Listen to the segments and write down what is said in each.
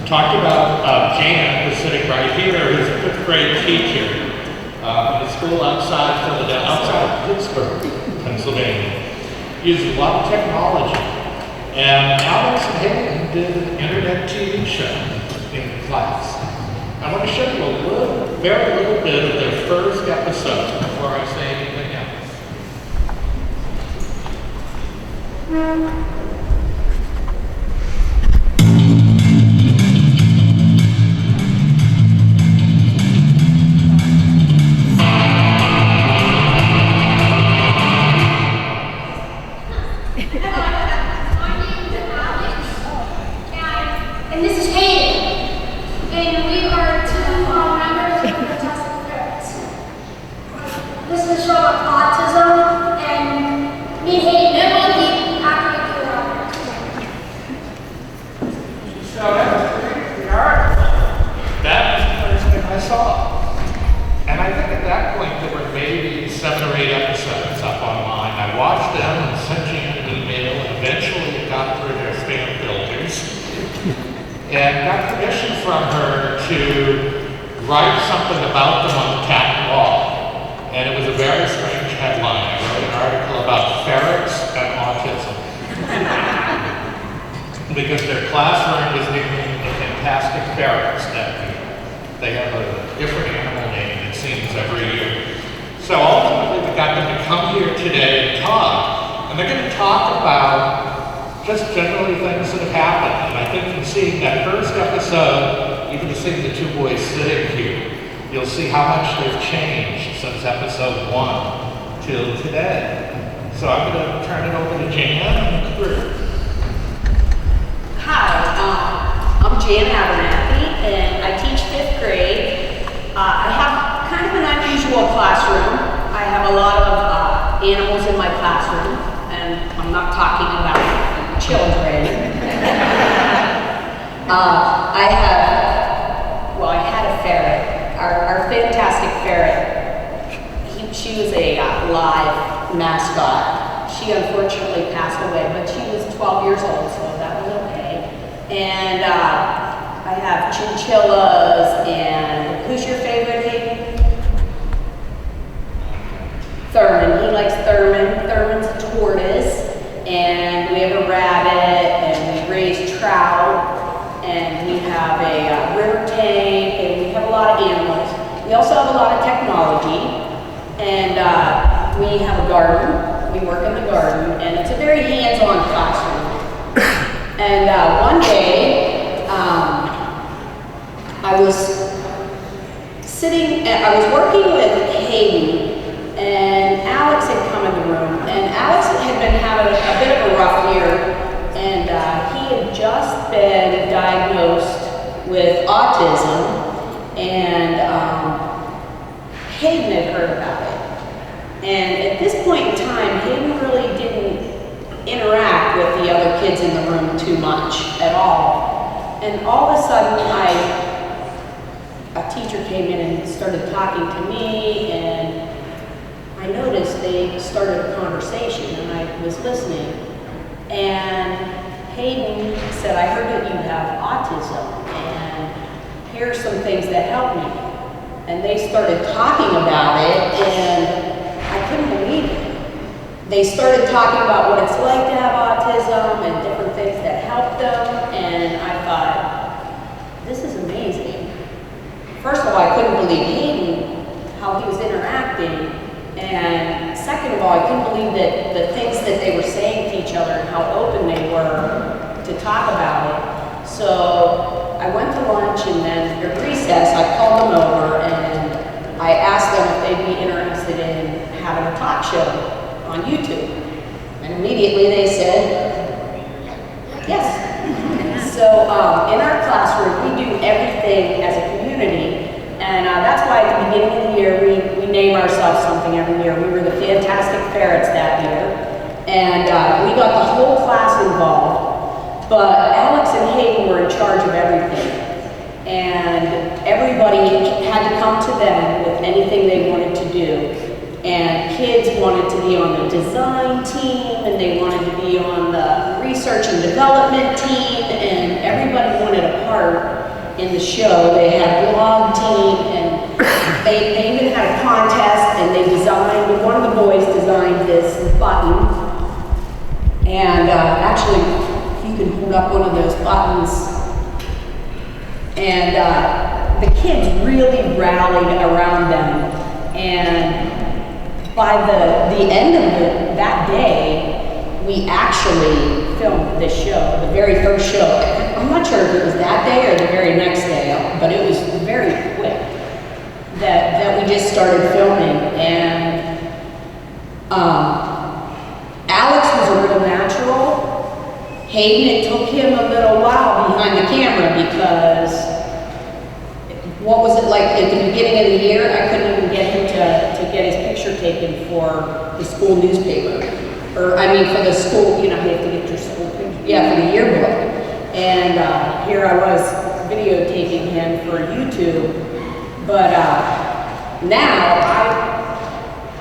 talked about Jan, who's sitting right here, who's a 5th grade teacher in a school outside Philadelphia, outside Pittsburgh, Pennsylvania. Uses a lot of technology. And Alex and Hayden did an internet TV show in class. I want to show you very little bit of their first episode before I say anything else. And this is Hayden. And we are two members of the Fantastic Ferrets. This is a show about autism, and me and Hayden will be acting together. So that was the article. That was the first thing I saw. And I think at that point there were maybe 7 or 8 episodes up online. I watched them and sent you an email, and eventually it got through their spam filters. And got permission from her to write something about them on the patent wall. And it was a very strange headline. I wrote an article about ferrets and autism. Because their classroom is nicknamed the Fantastic Ferrets that year. They have a different animal name, it seems, every year. So ultimately we got them to come here today and talk. And they're going to talk about just generally things that have happened. And I think from seeing that first episode, even seeing the 2 boys sitting here, you'll see how much they've changed since episode 1 till today. So I'm going to turn it over to Jan and the group. Hi, I'm Jan Abernethy, and I teach 5th grade. I have kind of an unusual classroom. I have a lot of animals in my classroom, and I'm not talking about children. I had a ferret, our fantastic ferret. She was a live mascot. She unfortunately passed away, but she was 12 years old, so that was okay. And I have chinchillas, and who's your favorite, Hayden? Thurman. He likes Thurman. Thurman's a tortoise. And we have a rabbit, and we raise trout, and we have a river tank, and we have a lot of animals. We also have a lot of technology, and we have a garden. We work in the garden, and it's a very hands-on classroom. And one day, I was working with Hayden, and Alex had come in the room, and Alex had been having a bit of a rough year, and he had just been diagnosed with autism, and Hayden had heard about it. And at this point in time, Hayden really didn't interact with the other kids in the room too much at all. And all of a sudden, a teacher came in and started talking to me, and I noticed they started a conversation, and I was listening. And Hayden said, I heard that you have autism, and here are some things that help me. And they started talking about it, and I couldn't believe it. They started talking about what it's like to have autism and different things that help them, and I thought, this is amazing. First of all, I couldn't believe Hayden, how he was interacting. And second of all, I couldn't believe that the things that they were saying to each other and how open they were to talk about it. So I went to lunch, and then at recess, I called them over and I asked them if they'd be interested in having a talk show on YouTube. And immediately they said, yes. So in our classroom, we do everything as a community. And that's why at the beginning of the year, we name ourselves something every year. We were the Fantastic Ferrets that year. And we got the whole class involved. But Alex and Hayden were in charge of everything. And everybody had to come to them with anything they wanted to do. And kids wanted to be on the design team, and they wanted to be on the research and development team, and everybody wanted a part. in the show. They had a blog team, and they even had a contest, and they designed, one of the boys designed this button. And actually, if you can hold up one of those buttons, and the kids really rallied around them. And by the end of that day, we actually filmed this show, the very first show. I'm not sure if it was that day or the very next day, but it was very quick that we just started filming. And Alex was a real natural. Hayden, it took him a little while behind the camera because what was it like at the beginning of the year? I couldn't even get him to get his picture taken for the school newspaper. Or, I mean, for the school, you know, you have to get your school picture. Yeah, for the yearbook. And here I was videotaping him for YouTube. But now,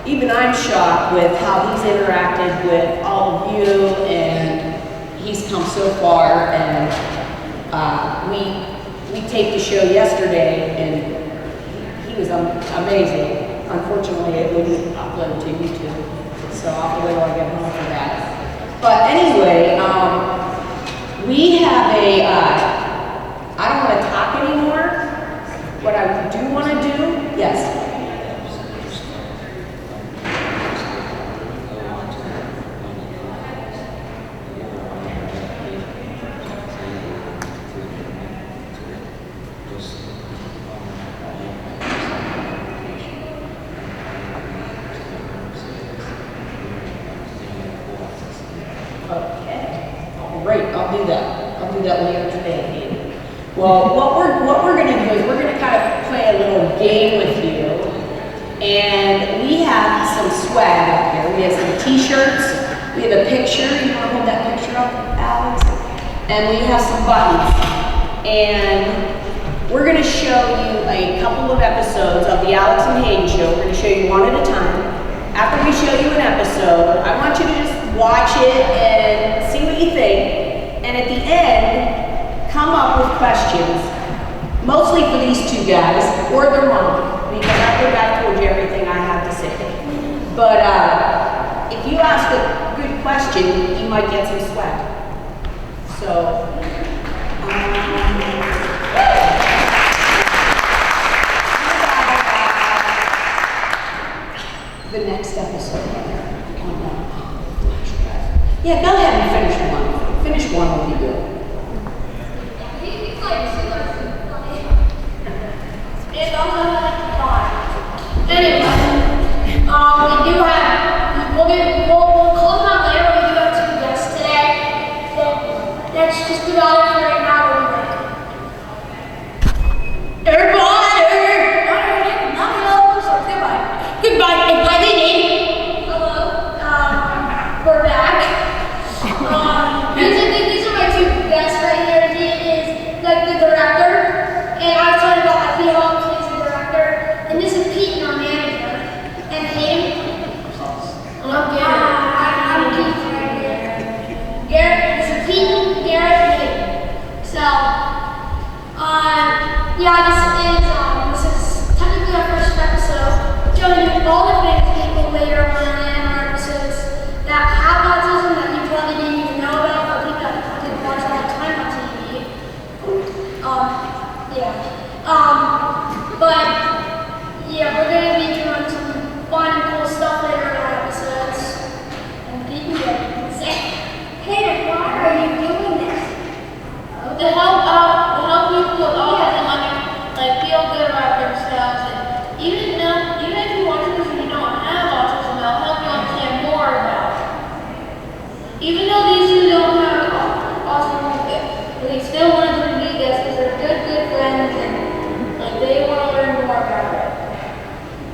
I'm shocked with how he's interacted with all of you, and he's come so far. And we taped the show yesterday, and he was amazing. Unfortunately, it wouldn't upload to YouTube, so I'll have to wait till I get home for that. But anyway, we have I don't want to talk anymore. What I do want to do, yes. Later today. Well, what we're going to do is we're going to kind of play a little game with you, and we have some swag up here. We have some T-shirts. We have a picture. You want to hold that picture up, Alex? And we have some buttons. And we're going to show you a couple of episodes of the Alex and Hayden Show. We're going to show you one at a time. After we show you an episode, I want you to just watch it and see what you think. And at the end, come up with questions, mostly for these two guys or their mom, because I think I told you everything I have to say. But if you ask a good question, you might get some swag. So, the next episode. Yeah, go ahead and finish one. Finish one will be good. He's like super funny. It's also like fun. Anyway, we do have, we'll close them out later. We do have two guests today. So that's just about it for right now. Goodbye. And by the name. Hello. We're back. These are my two guests right here. He is like the director, and I was talking about he helps. He's the director, and this is Pete, our manager, and Hayden. I'm Pete right here. Garrett. This is Pete, Garrett, and Hayden. So, yeah, this is technically our first episode, showing you all the famous people later on in our episodes that have autism that you probably didn't even know about, or people that didn't watch all the time on TV. We're going to be doing some fun and cool stuff later in our episodes. And people can say, hey, why are you doing this? To help people with autism, like feel good about themselves, and even if you watch this and you don't have autism, it'll help you understand more about it. Even though these two don't have autism, they still want to be guests because they're good friends, and like they want to learn more about it.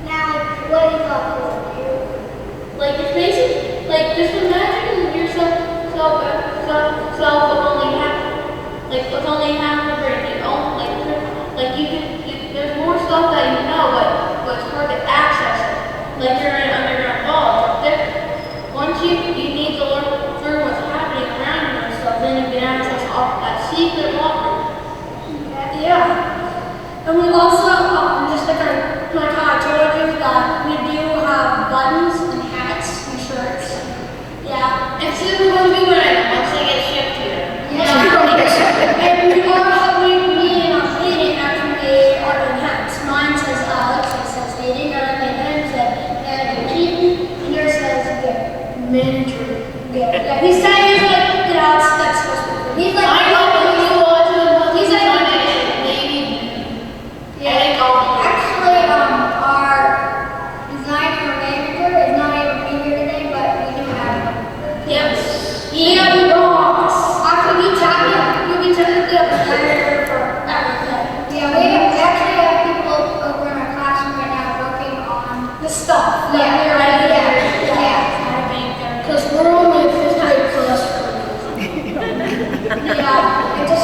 Now, what is autism? Like it's basic, like just imagine yourself with only half the brain. There's more stuff that you know, but it's hard to access it. Like you're in an underground vault, it's different. Once you need to learn through what's happening around you and stuff, then you can access all that secret law And we also, just like how I told you, that we do have buttons and hats and shirts. Yeah. And soon we will be wearing them once they get shipped here. Yeah. And we also, me and Hayden actually made our own hats. Mine says Alex, it says Hayden, and I made him said Keaton, and yours says Manager. Yeah, he's saying he's like, that's supposed to be. He's like, I know what you want to. He's like, maybe. yeah. Actually, our designer manager is not able to be here today, but we do have him. Yep. Yeah, we don't. Actually, we technically have a manager for everything. Yeah, we actually have people over in our classroom right now working on the stuff. Yeah, right. Yeah. Because we're only a fifth grade class. Yeah, it's a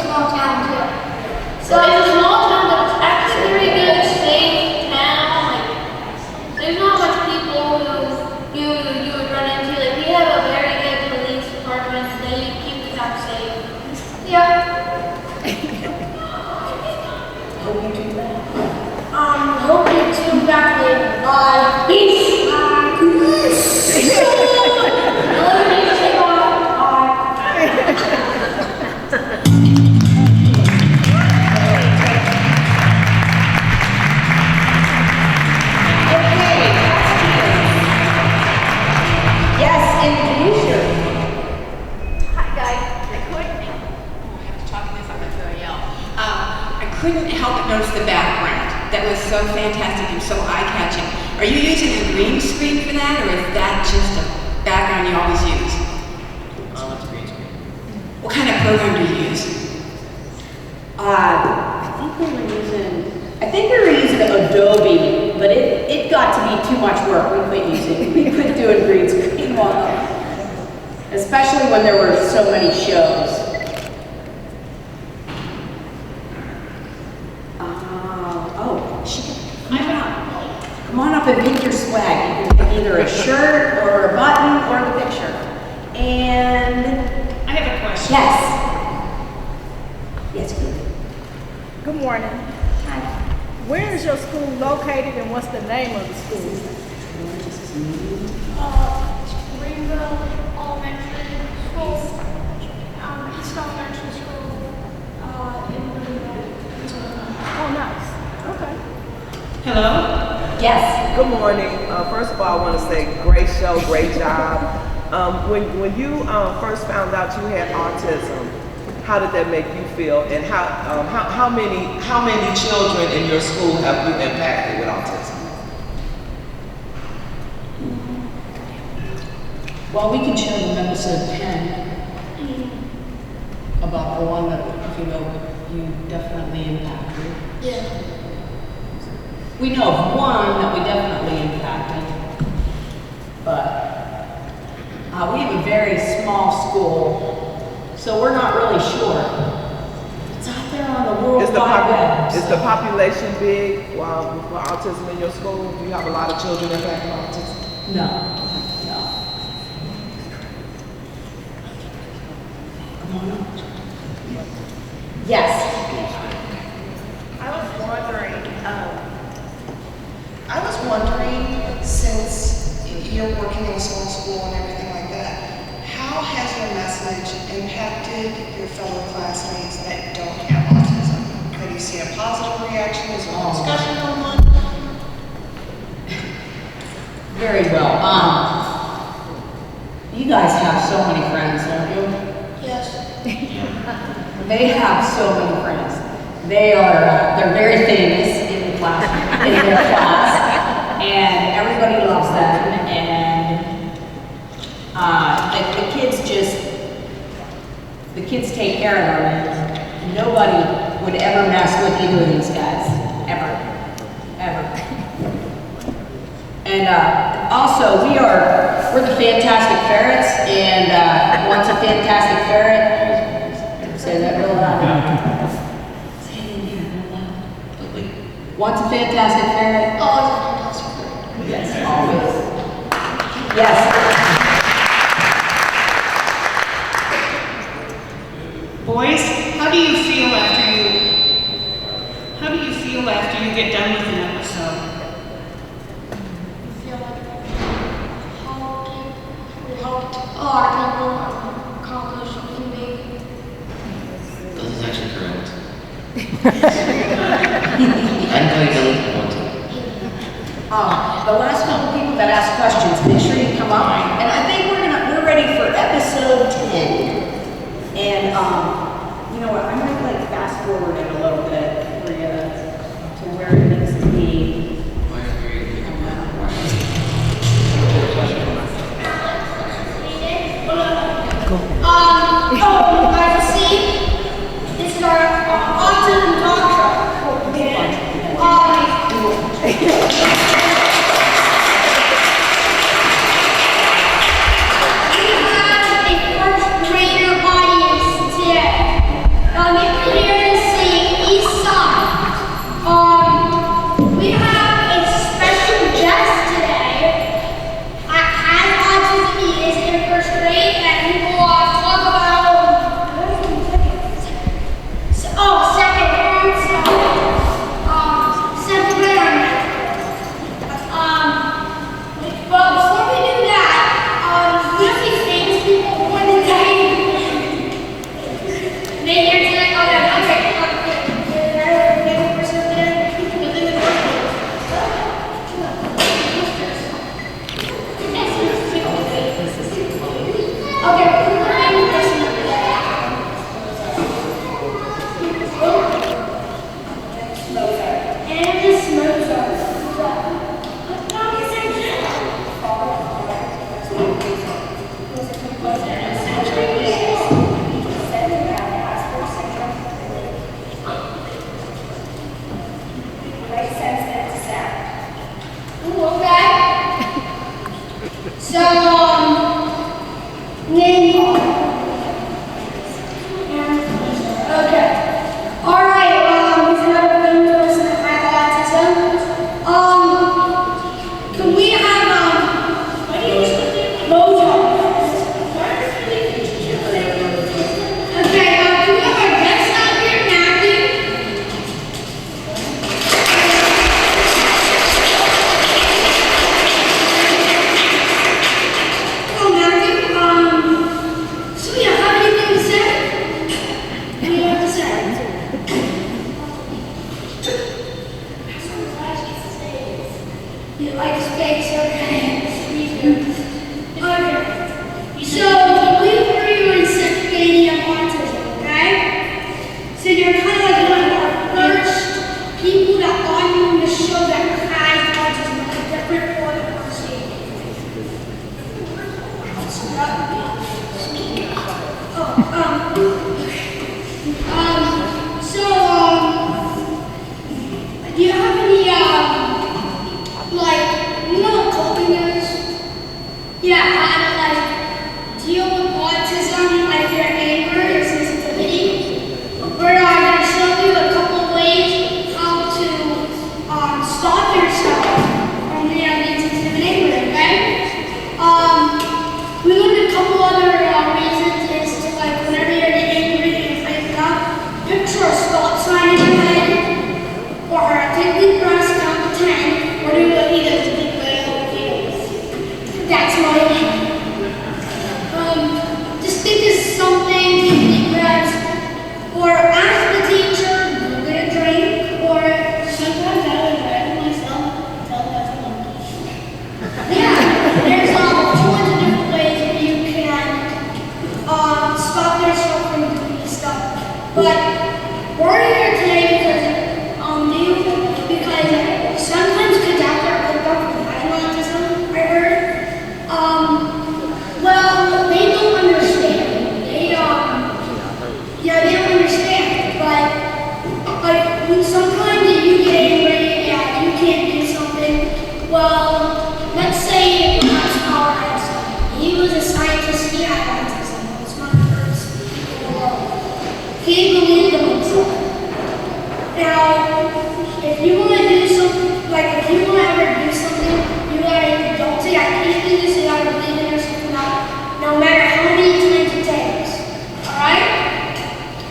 small town too. So it's a small town, but it's actually very good, safe town. Like, there's not much people who you would run into. Like, we have a very good police department. They keep the town safe. Yeah. Hope you do that. Hope you tune back later. Bye. Peace. Bye. Peace. Another name to say bye. Bye. Yes, introduce her. Hi guys, I have to talk this, I'm going to yell. I couldn't help but notice the background. That was so fantastic and so eye-catching. Are you using a green screen for that, or is that just a background you always use? It's green screen. What kind of program do you use? I think we were using Adobe, but it got to be too much work. We quit doing green screen long, especially when there were so many shows. Come on up and pick your swag. You can pick either a shirt or a button or the picture. And I have a question. yes, good. Good morning. Where is your school located and what's the name of the school? Greenville Elementary School, East Elementary School, in Greenville. Oh, nice. Okay. Hello. Yes. Good morning. First of all, I want to say great show, great job. When you first found out you had autism, how did that make you feel? And how many children in your school have you impacted with autism? Well, we can show them episode 10 about the one that you definitely impacted. Yeah. We know of one that we definitely impacted, but we have a very small school, so we're not really sure. It's out there on the World Wide Web. Is the population big for autism in your school? Do you have a lot of children impacted with autism? No. Yes. I was wondering, since you're working in a small school and everything like that, how has your message impacted your fellow classmates that don't have autism? Have you seen a positive reaction? Is there a discussion going on? Very well. You guys have so many friends, don't you? Yes. They have so many friends. They're very famous in the class, in their class, and everybody loves them. And the kids take care of them, and nobody would ever mess with either of these guys, ever. And also, we're the Fantastic Ferrets, and what's a Fantastic Ferret? Say that real loud. Say it in here real loud. What's a Fantastic Ferret? Oh, it's a fantastic bird. Yes, always. Yes. Boys, how do you feel tell you don't want to. The last couple people that asked questions, make sure you come up. And I think we're ready for episode 10. And you know what? I'm gonna like fast forward it a little bit for you to where it needs to be. As you see, this is our autism dog truck. We have a first grader audience today. Now, you can hear us saying East Side. We have a special guest today. Has autism, he is in first grade, and we will talk about second grade. But before we do that, we have these famous people born today. They here today. Oh yeah, okay. Do you have any, you know what coping is? Yeah, how to deal with autism, like your anger and sensitivity. We're gonna show you a couple of ways how to stop yourself from being sensitive and angry, okay? We learned a couple other reasons is to whenever you're getting angry and freaking out, picture a stop sign in your head, or take deep breaths down to 10, or do what he does to deep breath. That's my just think of something, take deep breaths, or ask the teacher, get a drink, or sometimes I would write to myself, tell that's one. Yeah, there's 200 different ways that you can stop yourself from doing stuff. But we're here today because sometimes kids out there pick up with autism, I heard. Well, they don't understand. They don't understand. But when sometimes you get angry and you can't do something, well, let's say Max Power has. He was a scientist. He had autism. He was one of the first people in the world. He believed in himself. Now, if you want to do something, if you want to ever do something, you gotta don't say I can't do this, you gotta believe in yourself no matter how many times it takes. Alright?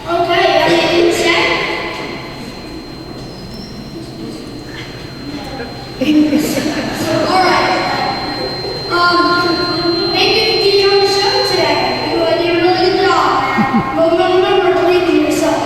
Okay, everything set? Alright. Thank you for being on the show today. You did a really good job, man. Remember, believe in yourself.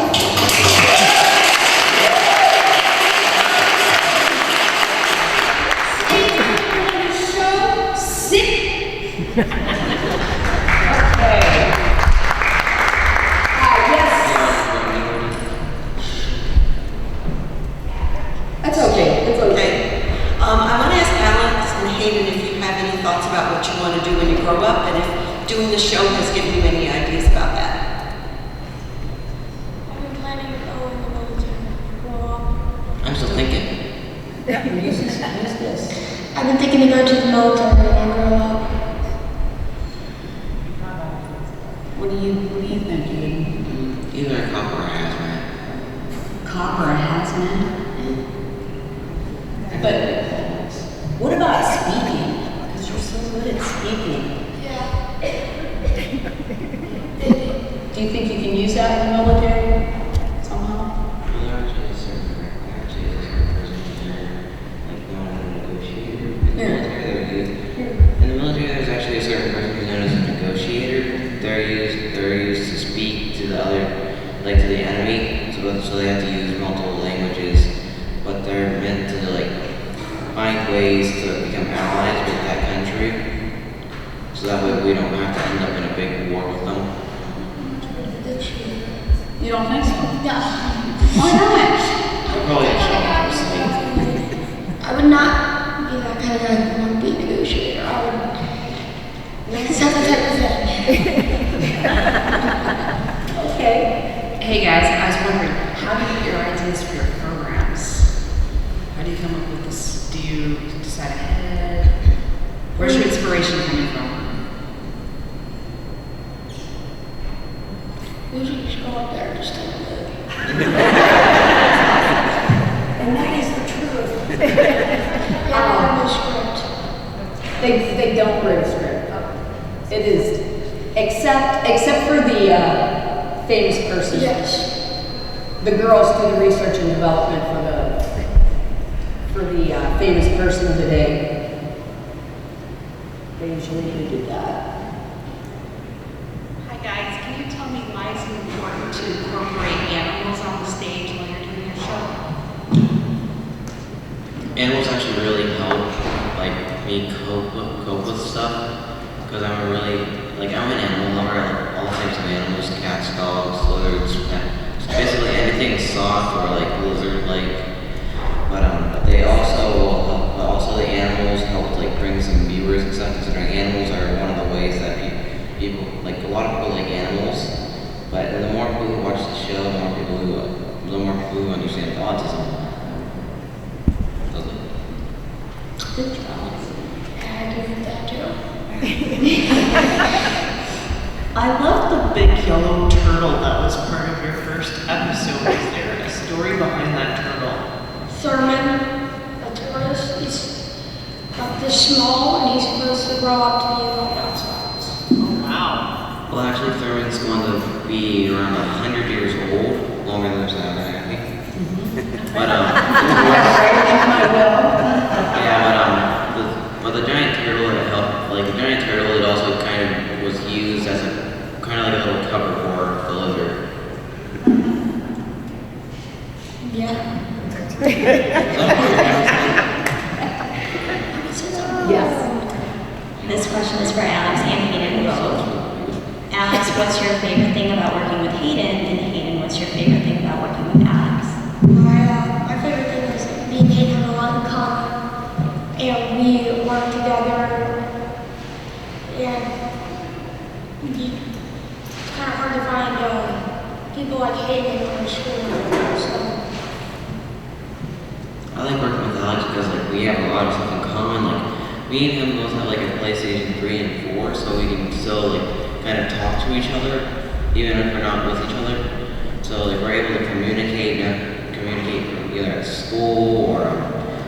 thinking to go to the military when I grow up. What do you think, Hayden? Either a cop or a hazmat. Cop or a hazmat? But what about speaking? Because you're so good at speaking. Yeah. Do you think you can use that in the military somehow? Well, there actually is a certain person there, like known as a negotiator. In the military, there's actually a certain person who's known as a negotiator. They're used to speak to the other, like to the enemy. So they have to use multiple languages, but they're meant to like find ways to become allies with that country. So that way we don't have to end up in a big war with them. You don't think so? No. Why not? I'll probably show them. I would not be that kind of guy who would be a negotiator. I would. It's not the type of thing. Okay. Hey guys, I was wondering, how do you get your ideas for your programs? How do you come up with this? Do you decide ahead? Where's your inspiration coming from? Usually just go up there and just take a look. And that is the truth. Yeah, I have no script. They don't write a script. It is, except for the famous person. Yes. The girls do the research and development for the famous person of the day. They usually do that. Hi guys, can you tell me why it's important to incorporate animals on the stage while you're doing your show? Animals actually really help like me cope with stuff because I'm I'm an animal lover. I love all types of animals: cats, dogs, lizards, basically anything soft or like lizard-like. But they also the animals help like bring some viewers and stuff. Considering animals are one of the ways that people like a lot of people like animals. But the more people who watch the show, the more people who understand autism. Good job. I give you that too. I love the big yellow turtle that was part of your first episode. Is there a story behind that turtle? Thurman, the tortoise, he's about this small and he's supposed to grow up to be about that size. Oh, wow. Well, actually, Thurman's going to be around 100 years old, longer than his anatomy. But the giant turtle it helped. Like the giant turtle, it also kind of was used as a kind of like a little cover for the lizard. Yeah. Yes. This question is for Alex and Hayden both. Alex, what's your favorite thing about working with Hayden? And Hayden, what's your favorite thing about working with Alex? My favorite thing is like, me and Hayden have a lot in common. And we work together. And it's kind of hard to find people like Hayden in our school. So. I like working with Alex because like we have a lot of stuff in common. Like me and him both have like a PlayStation 3 and 4, so we can still like kind of talk to each other, even if we're not with each other. So like we're able to communicate either at school or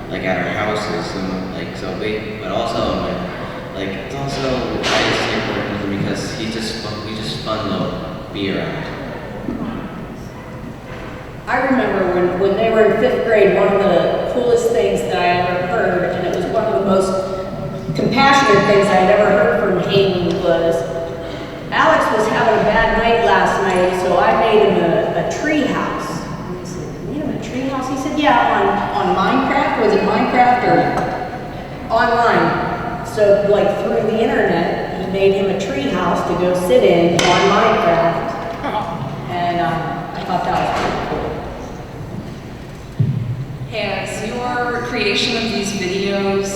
like at our houses, and like so we. But also like it's also I just like working with him because he's just fun to be around. I remember when they were in 5th grade, one of the coolest things that I ever heard, and it was one of the most compassionate things I had ever heard from Hayden, was Alex was having a bad night last night, so I made him a tree house. And I said, "You made him a tree house?" He said, "Yeah, on Minecraft." Was it Minecraft or online? So like through the internet, he made him a tree house to go sit in on Minecraft. And I thought that was pretty cool. Has your creation of these videos,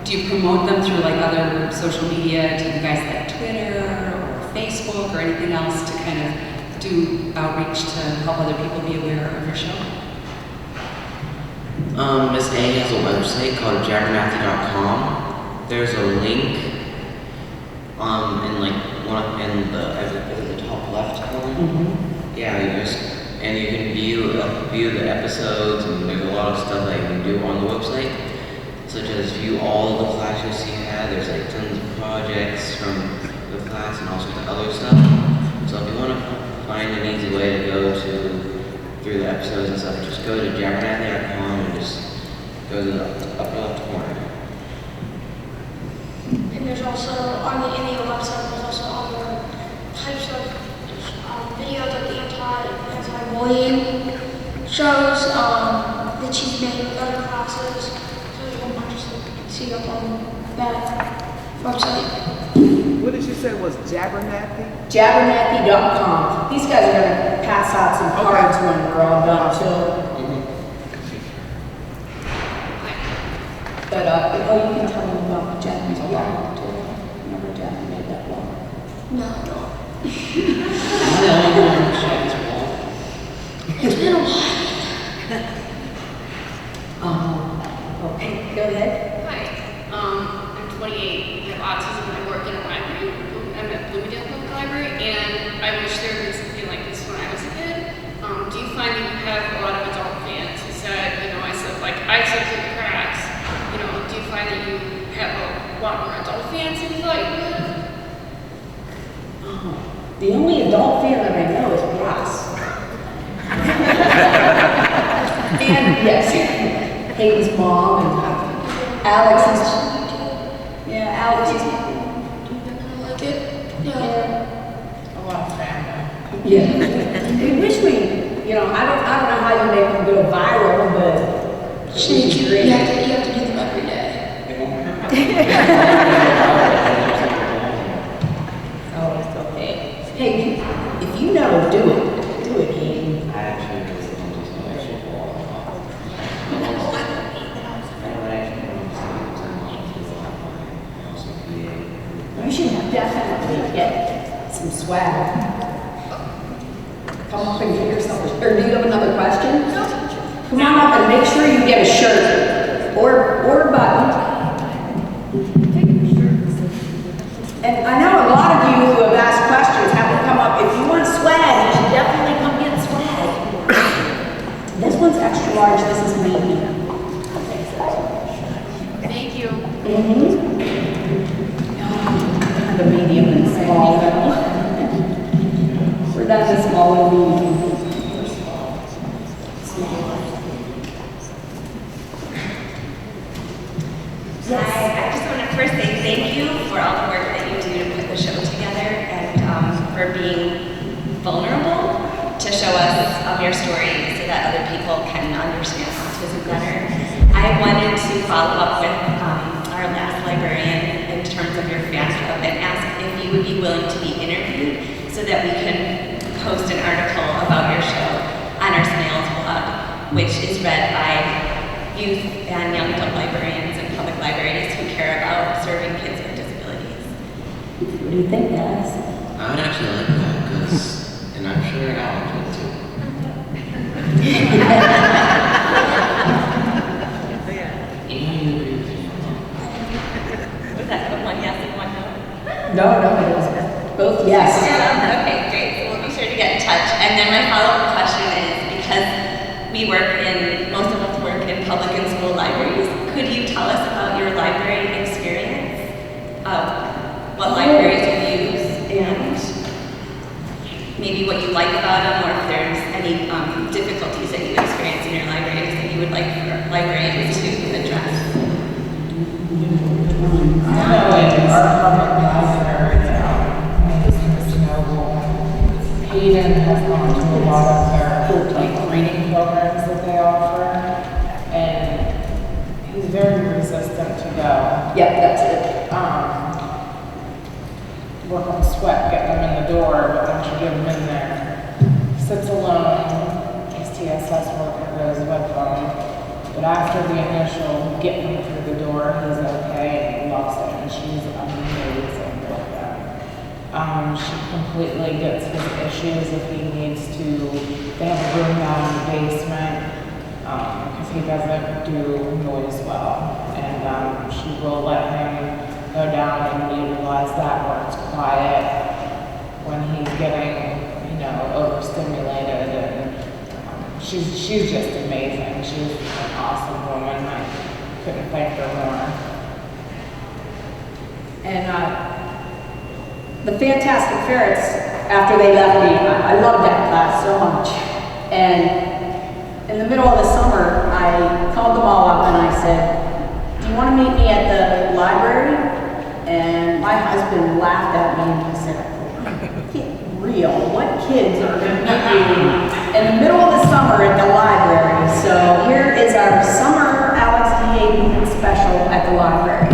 do you promote them through like other social media? Do you guys like Twitter or Facebook or anything else to kind of do outreach to help other people be aware of your show? Miss A has a website called Abernethy.com. There's a link in like in the top left corner. Yeah, and you can view the episodes, and there's a lot of stuff that you can do on the website, such as view all the classes you had. There's like tons of projects from the class and all sorts of other stuff. So if you want to find an easy way to go through the episodes and stuff, just go to Abernethy.com and just go to the upper left corner. And there's also on the website, there's also other types of videos like anti-bullying shows that she's made with other classes. So there's a whole bunch of stuff you can see up on that website. What did you say was Abernethy? Abernethy.com. These guys are gonna pass out some cards when we're all done too. But you can tell them about Japanese blog too. Remember Jackie made that blog? No. It's been a while. Okay, go ahead. Hi, I'm 28. I have autism and I work in a library. I'm at Bloomingdale Public Library, and I wish there was something like this when I was a kid. Do you find that you have a lot of adult fans who said, I slipped through the cracks? Do you find that you have a lot more adult fans than you thought you would? The only adult fan that I know is Ross. And yes, Hayden's mom and Alex is. Yeah, Alex is. Like it? Yeah. A lot of family. Yeah. We wish we, I don't know how you make them go viral, but You have to do them every day. Oh, it's okay. Hey, if you know, do it, Hayden. I actually really want to know You should definitely get some swag. Come up and get yourself a shirt. Or do you have another question? Come on up and make sure you get a shirt or a button. And I know a lot of you who have asked questions have to come up. If you want swag, you should definitely come get swag. This one's extra large. This is medium. Thank you. The medium and small. We're done the small and medium. I just want to first say thank you for all the work that you do to put the show together and for being vulnerable to show us your story so that other people can understand autism better. I wanted to follow up with our last librarian in terms of your fan club and ask if you would be willing to be interviewed so that we can post an article about your show on our Snails blog, which is read by youth and young adult librarians and public libraries who care about serving kids with disabilities. What do you think, guys? I would actually like that, and I'm sure Alex would too. Was that one yes and one no? No, it was both yes. Okay, great. So we'll be sure to get in touch. And then my follow-up question is, because most of us work in public and school libraries, could you tell us about your library experience? What libraries you use and maybe what you like about them, or if there's any difficulties that you experience in your libraries that you would like for librarians to address. I know in our public library, Hayden has gone to a lot of their reading programs that they offer, and he's very resistant to go. Yep, that's it. Work on sweat, get them in the door, but once you get them in there, sits alone, his TSS worker goes with them. But after the initial getting him through the door, he's okay, and he loves it, and she's amazing with them. She completely gets his issues if he needs to. They have a room down in the basement because he doesn't do noise well. And she will let him go down and utilize that where it's quiet when he's getting, overstimulated. And she's just amazing. She's an awesome woman. I couldn't thank her more. And the Fantastic Ferrets, after they left me, I loved that class so much. And in the middle of the summer, I called them all up and I said, do you want to meet me at the library? And my husband laughed at me and he said, get real, what kids are going to meet you in the middle of the summer at the library? So here is our summer Alex and Hayden special at the library.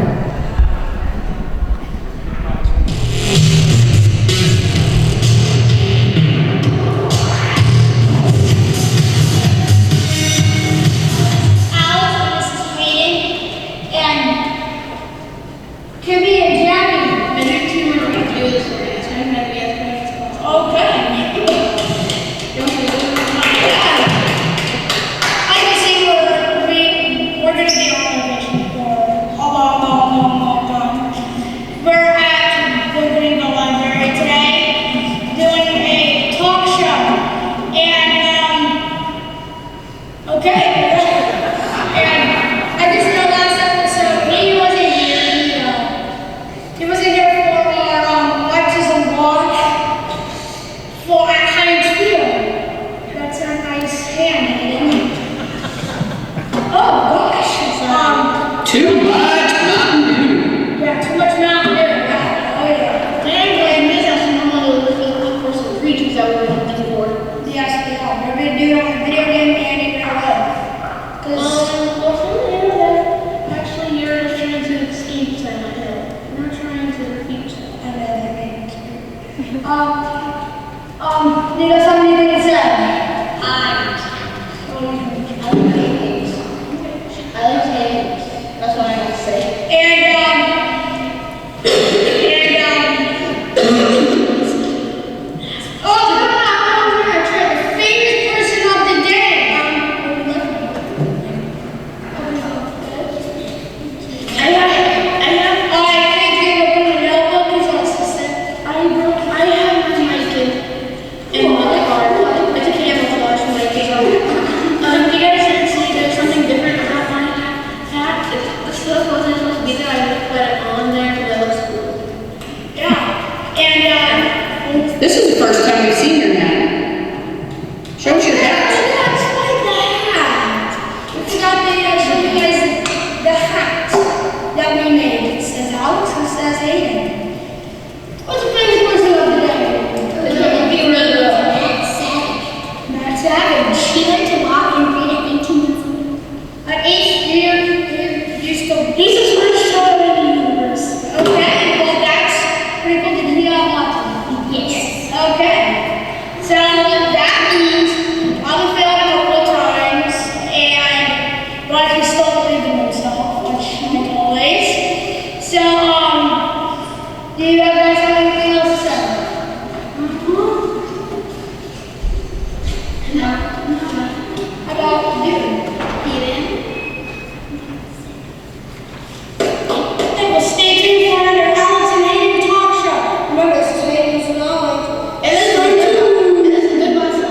Do you guys have anything to say? Hi. I like Hayden. That's what I like to say. This is the first time we've seen your hat. Show us your hat. It's like the hat. It's got the, show you guys the hat that we made. It says Alex, it says Hayden. What's the famous person of the day? Matt Savage. He liked to walk and read at 18 months old. At 8 years, you're still. He's the smartest child in the universe. Okay, well that's pretty cool. Did he have autism? Yes. Okay. So that means I'll failed a couple of times, but I can still believe in myself, which like always. So, do you guys have anything else to say? No. How about you? Okay, well stay tuned for another Alex and Hayden talk show. Remember, this is Hayden's knowledge. And this is a good one.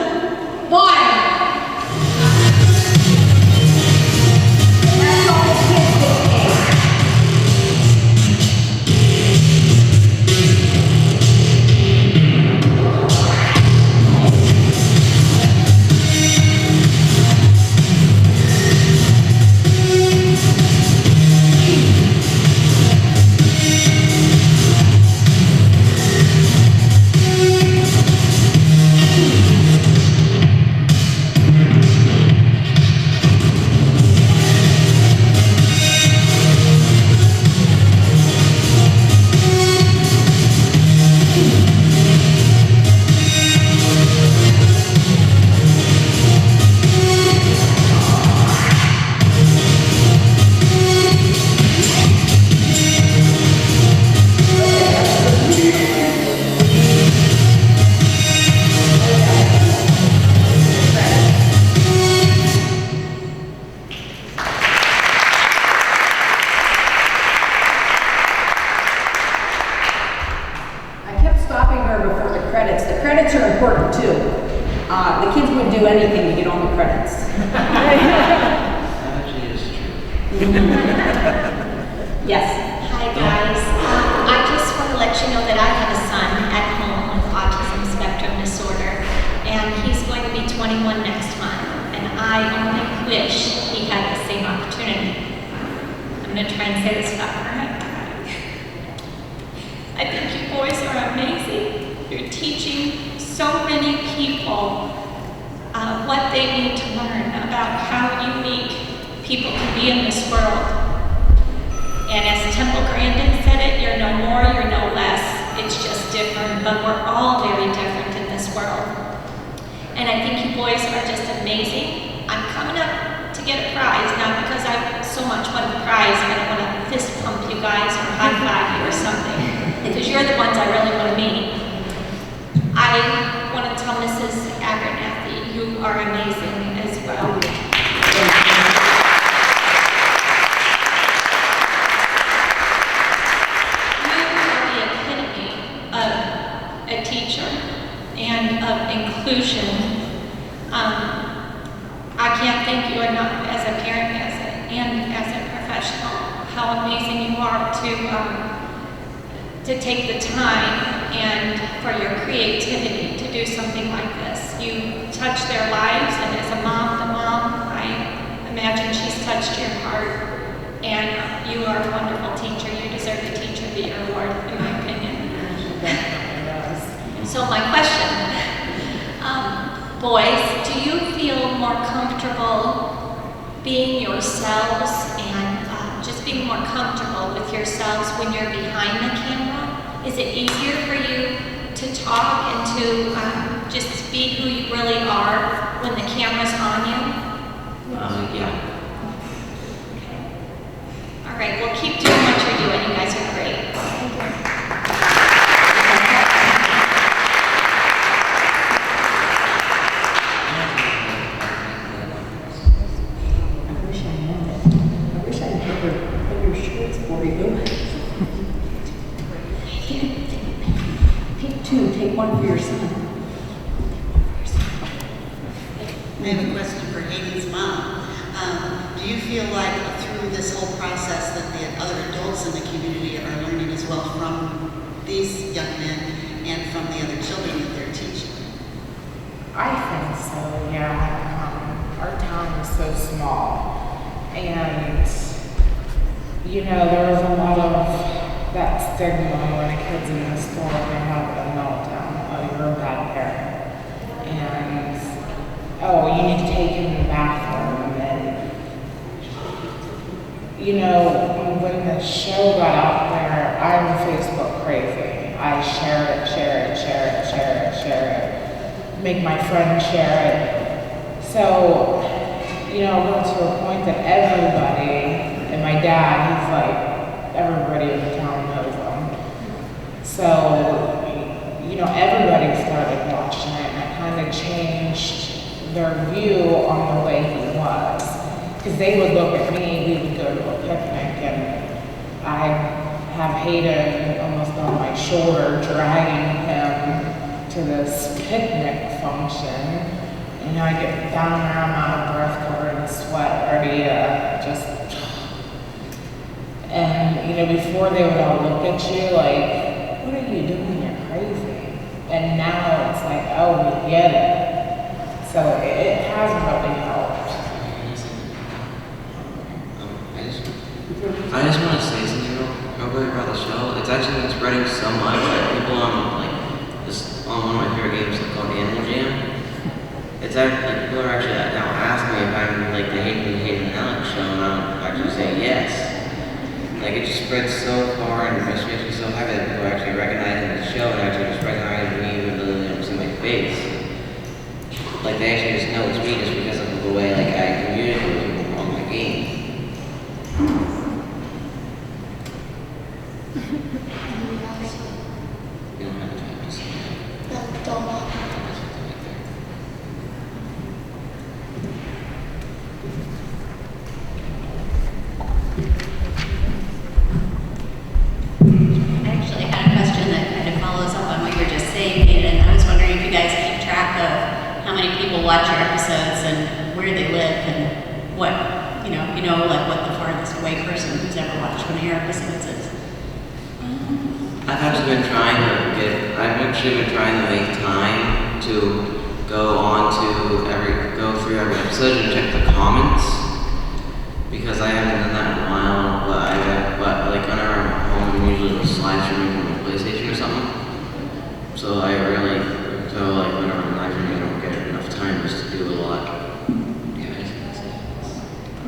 do anything to get on the credits. That actually is true. Yes. Hi guys. I just want to let you know that I have a son at home with autism spectrum disorder, and he's going to be 21 next month, and I only wish he had the same opportunity. I'm going to try and say this fast. I think you boys are amazing. You're teaching so many people what they need to learn about how unique people can be in this world. And as Temple Grandin said it, you're no more, you're no less. It's just different, but we're all very different in this world. And I think you boys are just amazing. I'm coming up to get a prize, not because I so much want a prize, but I want to fist pump you guys or high five you or something, because you're the ones I really want to meet. I want to tell Mrs. Abernethy, you are amazing as well. A teacher and of inclusion. I can't thank you enough as a parent and as a professional how amazing you are to take the time and for your creativity to do something like this. You touch their lives, and as a mom to mom, I imagine she's touched your heart, and you are a wonderful teacher. You deserve the Teacher of the Year award, in my opinion. So my question, boys, do you feel more comfortable being yourselves and just being more comfortable with yourselves when you're behind the camera? Is it easier for you to talk and to just be who you really are when the camera's on you? Yeah. Okay. All right, well, keep doing what you're doing. You guys are great. Thank you. Take one for your son. I have a question for Hayden's mom. Do you feel like through this whole process that the other adults in the community are learning as well from these young men and from the other children that they're teaching? I think so, yeah. Our town is so small, and there was a lot of that stigma when a kid's in the store and they have a meltdown. Oh, you're a bad parent. And, oh, you need to take him to the bathroom. And, when the show got out there, I'm Facebook crazy. I share it, make my friends share it. So, I got to a point that everybody, and my dad, he's like, everybody in the town knows him. So, everybody started watching it, and it kind of changed their view on the way he was. Because they would look at me, we would go to a picnic, and I'd have Hayden almost on my shoulder, dragging him to this picnic function. I'd get down there, I'm out of breath, covered in sweat, ready to just... And, before they would all look at you like, what are you doing? You're crazy. And now it's like, oh, we get it. So it has really helped. I just want to say something real quick about the show. It's actually been spreading so much that people on one of my favorite games called Animal Jam. It's actually, people are actually now asking me if I'm like the Hayden and Alex show, and I'm actually saying yes. It just spreads so far, and it just makes me so happy that people are actually recognizing the show and actually just recognizing me even though they don't see my face. They actually just know it's me just because of the way I communicate with people on my game. You don't have time to say that. Don't. I actually had a question that kind of follows up on what you were just saying, Hayden. I was wondering people watch your episodes and where they live and what, like what the farthest away person who's ever watched one of your episodes is. I've actually been trying to make time to go through every episode and check the comments, because I haven't done that in a while, but like whenever I'm home, I'm usually just live streaming from my PlayStation or something. So like whenever I'm live streaming, I don't get enough time just to do a lot.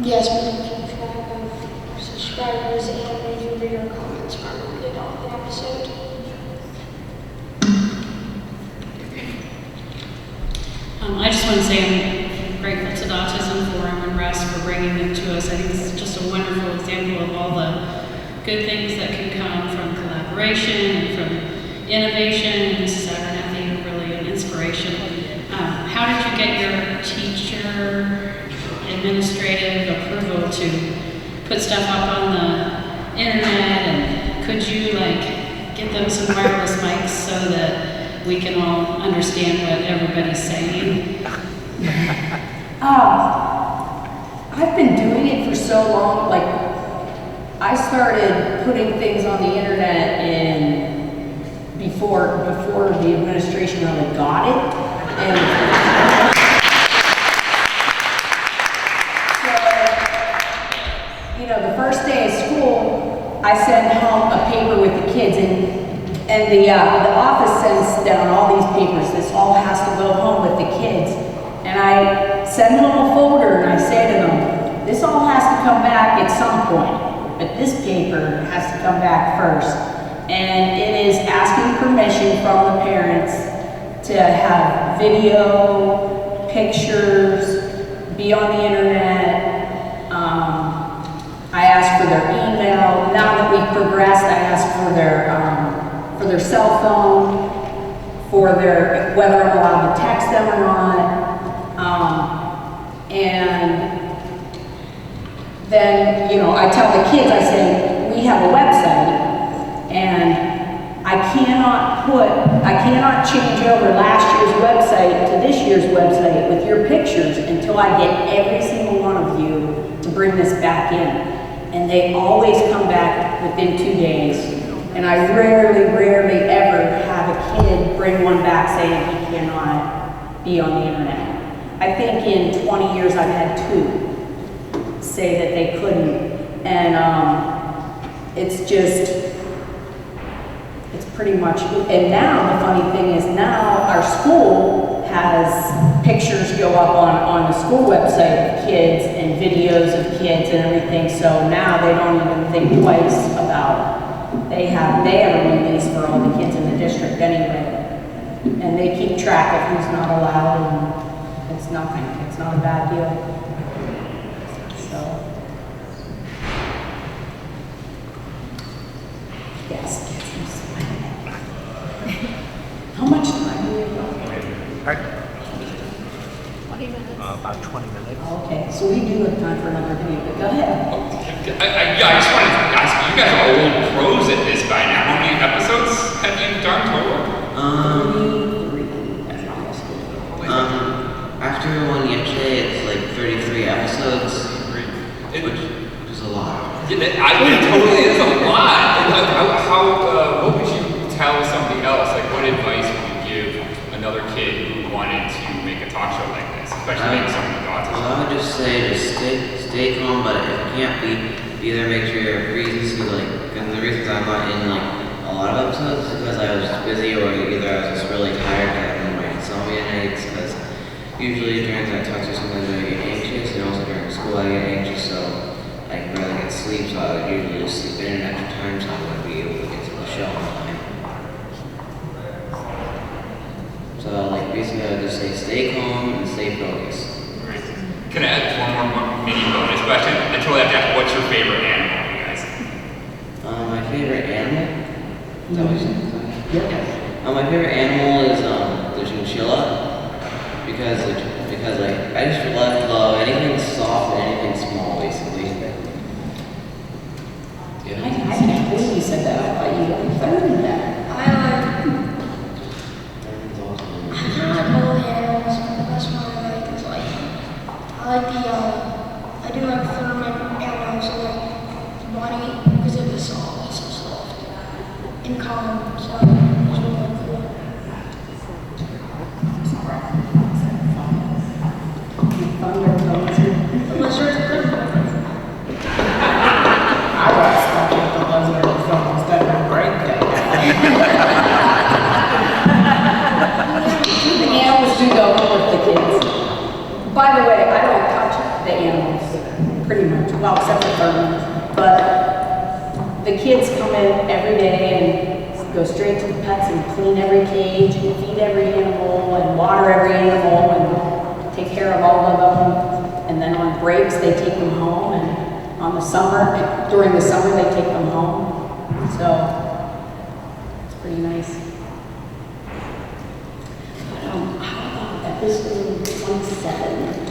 Yes, we can keep track of subscribers and maybe read our comments from the episode. I just want to say I'm grateful to the Autism Forum and Rest for bringing them to us. I think it's just a wonderful example of all the good things that can come from collaboration and from innovation. Mrs. Abernethy, really an inspiration. How did you get your teacher administrative approval to put stuff up on the internet, and could you get them some wireless mics so that we can all understand what everybody's saying? I've been doing it for so long. I started putting things on the internet before the administration really got it. And so, the first day of school, I sent home a paper with the kids, and the office sends down all these papers. This all has to go home with the kids. And I send home a folder and I say to them, this all has to come back at some point, but this paper has to come back first. And it is asking permission from the parents to have video, pictures, be on the internet. I ask for their email. Now that we've progressed, I ask for their cell phone, whether I'm allowed to text them or not. And then, I tell the kids, I say, we have a website, and I cannot change over last year's website to this year's website with your pictures until I get every single one of you to bring this back in. And they always come back within 2 days. And I rarely ever have a kid bring one back saying he cannot be on the internet. I think in 20 years I've had 2 say that they couldn't. And it's pretty much, and now the funny thing is now our school has pictures go up on the school website of kids and videos of kids and everything, so now they don't even think twice about, they have a release for all the kids in the district anyway, and they keep track of who's not allowed, and it's nothing, it's not a bad deal. So, yes. How much time do we have? About 20 minutes. Okay, so we do have time for another video, but go ahead. I just wanted to ask you guys are all pros at this by now. How many episodes have you done total? After one yesterday, it's like 33 episodes, which is a lot. Yeah, it totally is a lot. What would you tell somebody else? What advice would you give another kid who wanted to make a talk show like this, especially maybe someone with autism? Well, I would just say stay calm, but if you can't be there, make sure you have reasons to because the reasons I'm not in a lot of episodes is because I was busy, or either I was just really tired having my insomnia nights, because usually during that talk show sometimes I get anxious, and also during school I get anxious, so I'd rather get sleep, so I would usually just sleep in an extra time so I wouldn't be able to get to the show on time. So basically I would just say stay calm and stay focused. Great. Can I add one more mini bonus question? I totally have to ask, what's your favorite animal, you guys? My favorite animal? Is that what you said? Yeah. My favorite animal is the chinchilla, because I just love anything soft and anything small, basically. I can't believe you said that. I thought you were third in that. I like all the animals, but the best one I well, except for Thurman. But the kids come in every day and go straight to the pets and clean every cage and feed every animal and water every animal and take care of all of them. And then on breaks, they take them home, and on the summer, during the summer, they take them home. So it's pretty nice. How about episode 27?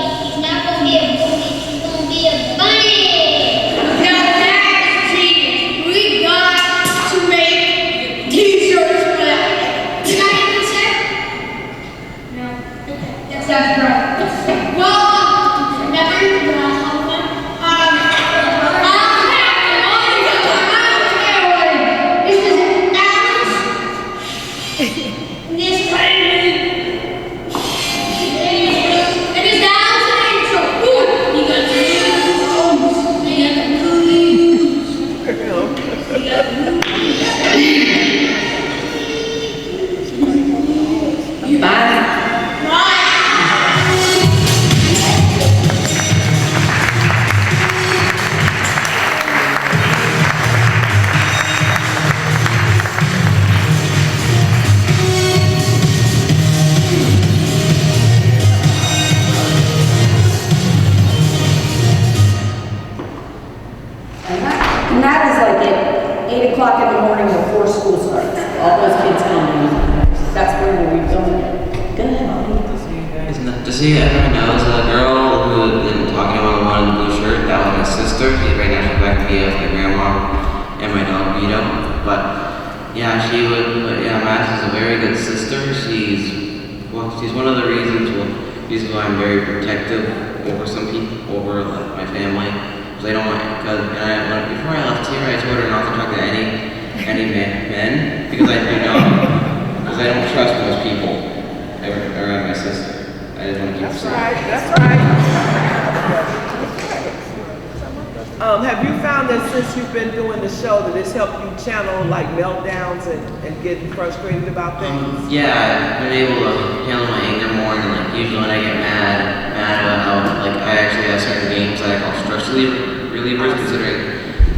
He's not gonna be a bunny. Now that's And that is like at 8 o'clock in the morning before school starts. All those kids come in. That's where we're doing it. Go ahead, Mommy. Does he everyone knows the girl who had been talking about the one in the blue shirt? That was my sister. She's right now she's back to me with my grandma and my dog Vito. But yeah, she would. But yeah, Max is a very good sister. She's one of the reasons why I'm very protective over some people, over like my family. Because I don't want. Before I left here, I told her not to talk to any men because I do not. Because I don't trust most people around my sister. I just want to keep That's saying. right. That's right. Have you found that since you've been doing the show that it's helped you channel like meltdowns and getting frustrated about things? Yeah, I've been able to handle my anger more, and like usually when I get mad about how like I actually have certain games that I call stress relievers, considering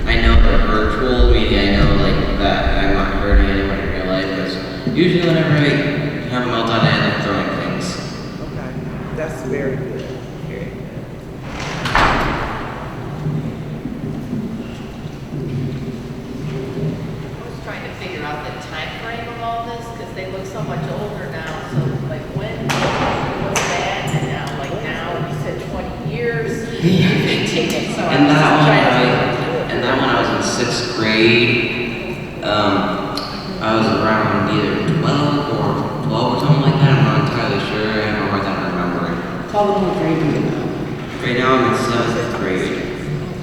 I know they're virtual, meaning I know like that I'm not hurting anyone in real life. Because usually whenever I have a meltdown, I end up throwing things. Okay, that's very good. Trying to figure out the time frame of all this because they look so much older now. So like when was that and now like now you said 20 years. 15. So And that one I was in 6th grade. I was around either 12 or something like that. I'm not entirely sure. I have a hard time remembering. Tell them what grade you're in. Right now I'm in 7th grade.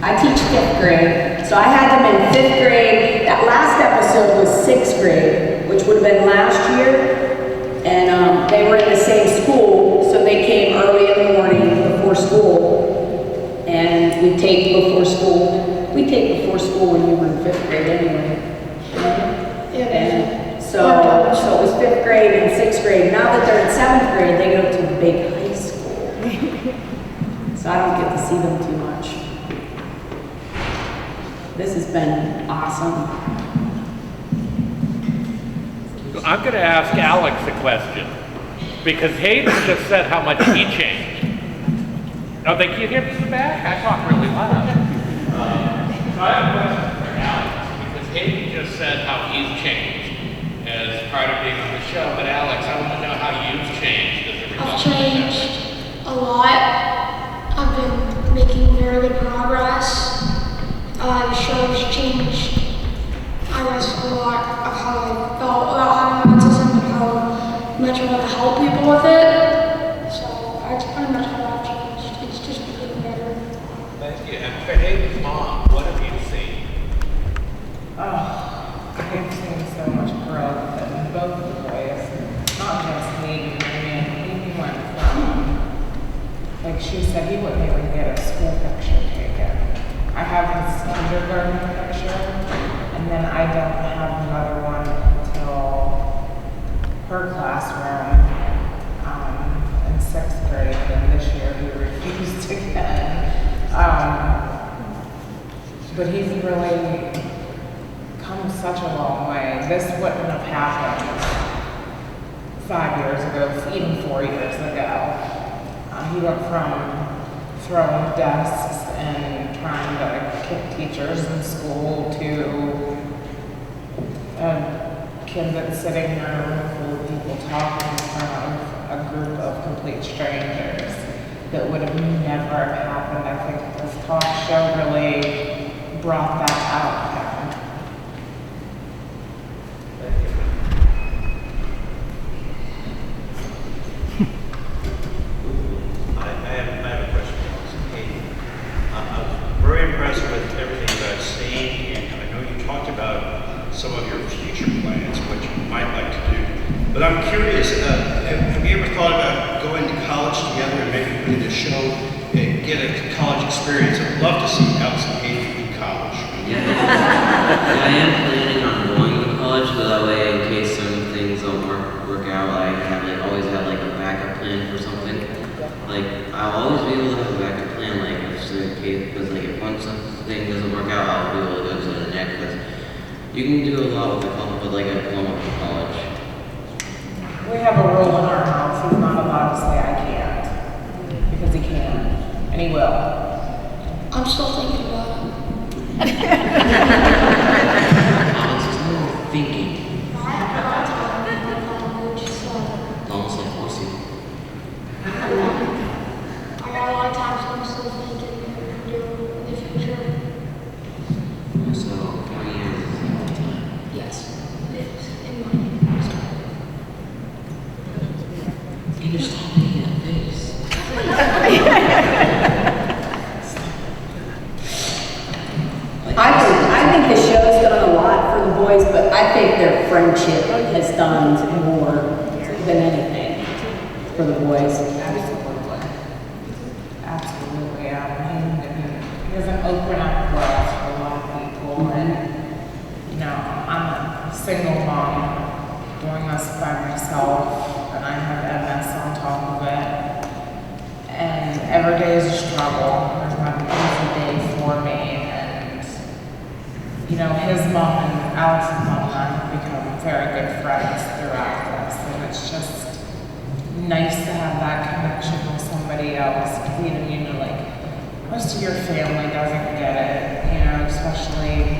I teach 5th grade, so I had them in 5th grade. That last episode was 6th grade, which would have been last year. And they were in the same school, so they came early in the morning before school. And we take before school. We take before school when you were in 5th grade anyway. And so it was 5th grade and 6th grade. Now that they're in 7th grade, they go to a big high school. So I don't get to see them too much. This has been awesome. I'm going to ask Alex a question, because Hayden just said how much he changed. Oh, they can't hear me in the back? I talk really loud. So I have a question for Alex, because Hayden just said how he's changed as part of being on the show. But Alex, I want to know how you've changed as a result I've of the show. changed a lot. I've been making very good progress. The show's changed, I guess, a lot of how I felt about having autism and how much I want to help people with it. So that's pretty much how I've changed. It's just getting better. Thank you. And for Hayden's mom, what have you seen? Oh, I've seen so much growth in both of the boys. Not just Hayden. I mean, he went from, like she said, he wouldn't even get a school picture taken. I have his kindergarten picture, and then I don't have another one until her classroom in 6th grade, and this year he refused again. But he's really come such a long way. This wouldn't have happened 5 years ago, even 4 years ago. He went from throwing desks and trying to kick teachers in school to a kid that's sitting in a room full of people talking in front of a group of complete strangers that would have never happened. I think this talk show really brought that out of him. I have a question for Alex and Hayden. I'm very impressed with everything that I've seen, and I know you talked about some of your future plans, what you might like to do. But I'm curious, have you ever thought about going to college together and maybe putting a show and get a college experience? I'd love to see Alex and Hayden in college. Yeah, I am planning on going to college, so that way, in case some things don't work out, I always have like a backup plan for something. Like, I'll always be able to have a backup plan, like, because like if one thing doesn't work out, I'll be able to go to the next. Because you can do a lot with like a diploma from college. We have a rule in our house. He's not allowed to say I can't, because he can, and he will. I'm still thinking about it. Alex, there's no thinking. Don't say pussy. I got a lot of times I'm still thinking what I'm going to do in the future. So, 4 years is a long time. Yes, it's in my And you're still making that face. I think the show's done a lot for the boys, but I think their friendship has done more than anything for the boys. Absolutely. Absolutely. He doesn't open up worlds for a lot of people. And, you know, I'm a single mom doing this by myself, and I have MS on top of it. And every day is a struggle. There's not an easy day for me. You know, his mom and Alex's mom and I have become very good friends throughout this, and it's just nice to have that connection with somebody else. Because you know, like, most of your family doesn't get it, you know, especially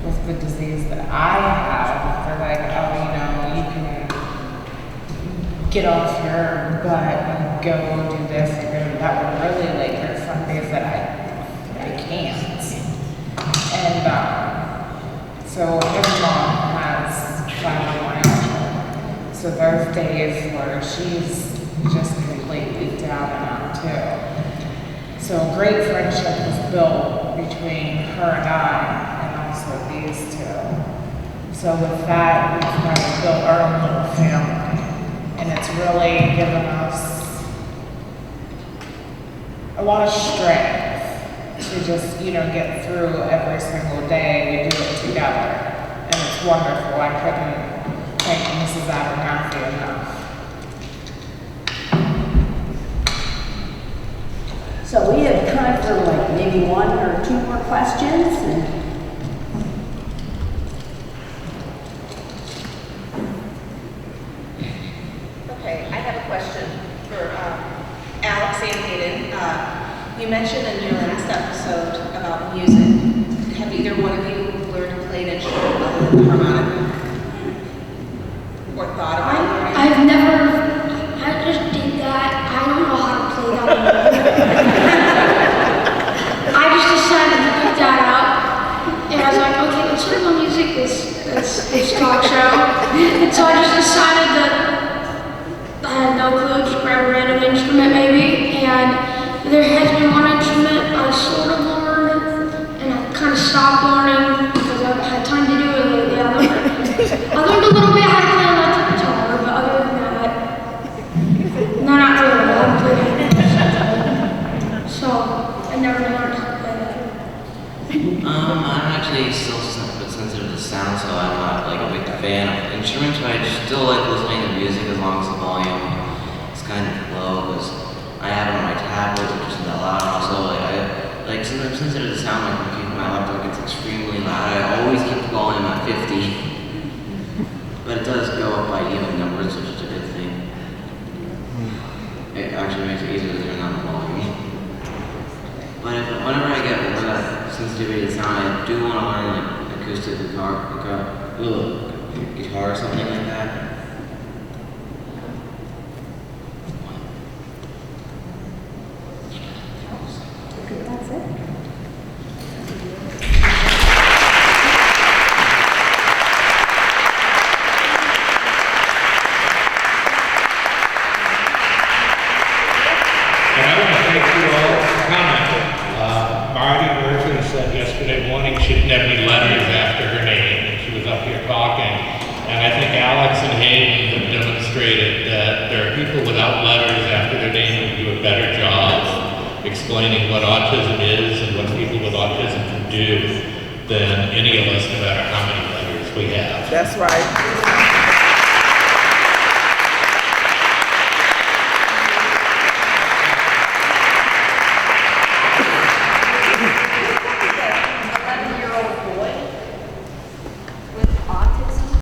with the disease that I have. They're like, oh, you know, you can get off your butt and go do this and go do that, but really, like, there's some days that I can't. And so his mom has fibromyalgia. So there's days where she's just completely down and out too. So a great friendship was built between her and I, and also these two. So with that, we've kind of built our own little family. And it's really given us a lot of strength to just, you know, get through every single day. We do it together, and it's wonderful. I couldn't thank Mrs. Abernethy enough. So we have time for like maybe 1 or 2 more questions. Okay, I have a question for Alex and Hayden. You mentioned in your last episode about music. Have either one of you learned to play an instrument other than harmonica? Or thought about learning? I just did that. I don't know how to play that one. I just decided to pick that up. And I was like, okay, let's turn on music this talk show. So I just decided that I had no clue, just grab a random instrument maybe. And there has been one instrument I sort of learned, and I kind of stopped learning because I've had time to do it lately. I learned a little bit how to play electric guitar, but other than that, no, not really. I haven't played it. So I never learned how to play that. I'm actually still sensitive to sound, so I'm not like a big fan of instruments, but I just still like listening to music as long as the volume is kind of low, because I have it on my tablet, which isn't that loud. Also, since I'm sensitive to sound, my laptop gets extremely loud. I always keep the volume at 50, but it does go up by even numbers, which is a good thing. It actually makes it easier to turn down the volume. But whenever I get over that sensitivity to sound, I do want to learn like acoustic guitar or something like that. That's it. And I want to thank you all for commenting. Marty Murphy said yesterday morning she didn't have any letters after her name, and she was up here talking. And I think Alex and Hayden have demonstrated that there are people without letters after their name who do a better job explaining what autism is and what people with autism can do than any of us, no matter how many letters we have. That's right.